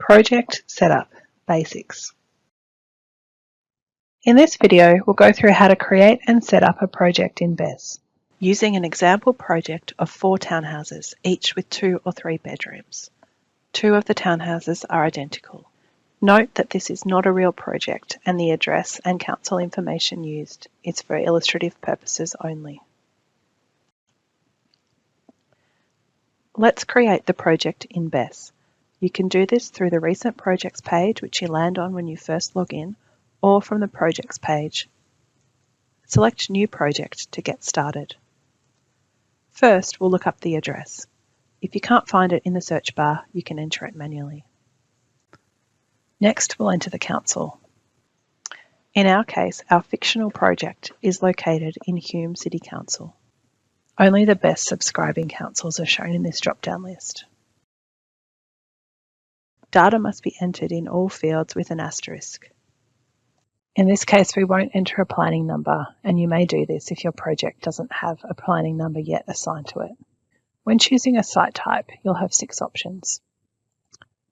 Project Setup Basics. In this video, we'll go through how to create and set up a project in BESS, using an example project of 4 townhouses, each with 2 or 3 bedrooms. 2 of the townhouses are identical. Note that this is not a real project and the address and council information used is for illustrative purposes only. Let's create the project in BESS. You can do this through the Recent Projects page, which you land on when you first log in, or from the Projects page. Select New Project to get started. First, we'll look up the address. If you can't find it in the search bar, you can enter it manually. Next, we'll enter the council. In our case, our fictional project is located in Hume City Council. Only the BESS subscribing councils are shown in this drop-down list. Data must be entered in all fields with an asterisk. In this case, we won't enter a planning number, and you may do this if your project doesn't have a planning number yet assigned to it. When choosing a site type, you'll have 6 options.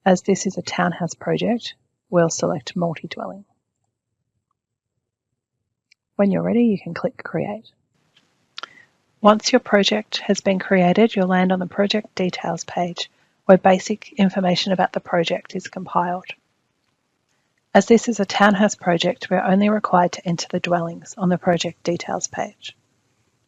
As this is a townhouse project, we'll select multi-dwelling. When you're ready, you can click Create. Once your project has been created, you'll land on the Project Details page, where basic information about the project is compiled. As this is a townhouse project, we're only required to enter the dwellings on the Project Details page.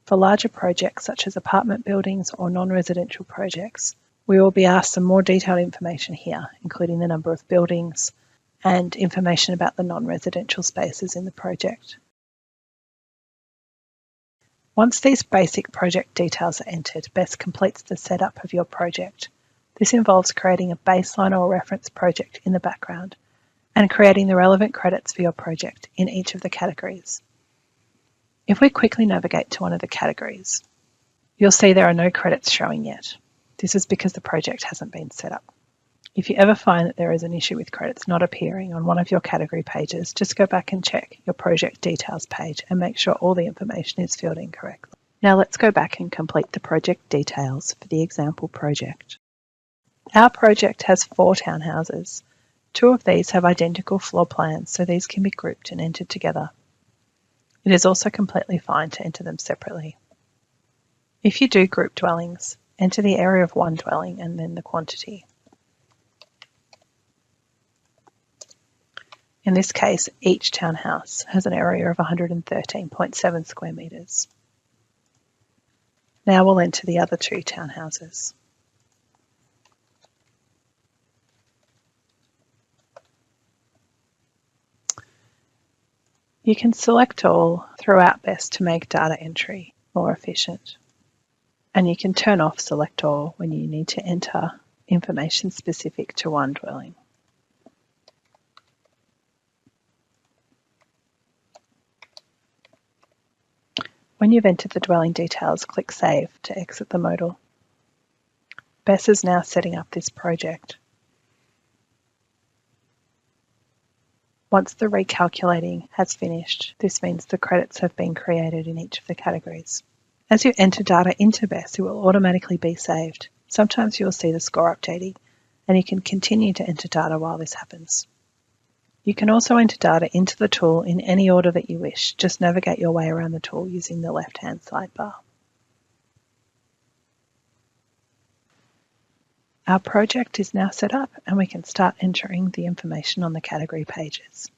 For larger projects such as apartment buildings or non-residential projects, we will be asked some more detailed information here, including the number of buildings and information about the non-residential spaces in the project. Once these basic project details are entered, BESS completes the setup of your project. This involves creating a baseline or reference project in the background and creating the relevant credits for your project in each of the categories. If we quickly navigate to one of the categories, you'll see there are no credits showing yet. This is because the project hasn't been set up. If you ever find that there is an issue with credits not appearing on one of your category pages, just go back and check your project details page and make sure all the information is filled in correctly. Now let's go back and complete the project details for the example project. Our project has 4 townhouses. 2 of these have identical floor plans, so these can be grouped and entered together. It is also completely fine to enter them separately. If you do group dwellings, enter the area of one dwelling and then the quantity. In this case, each townhouse has an area of 113.7 square metres. Now we'll enter the other 2 townhouses. You can select all throughout BESS to make data entry more efficient. And you can turn off Select All when you need to enter information specific to one dwelling. When you've entered the dwelling details, click Save to exit the modal. BESS is now setting up this project. Once the recalculating has finished, this means the credits have been created in each of the categories. As you enter data into BESS, it will automatically be saved. Sometimes you'll see the score updating, and you can continue to enter data while this happens. You can also enter data into the tool in any order that you wish. Just navigate your way around the tool using the left-hand sidebar. Our project is now set up and we can start entering the information on the category pages.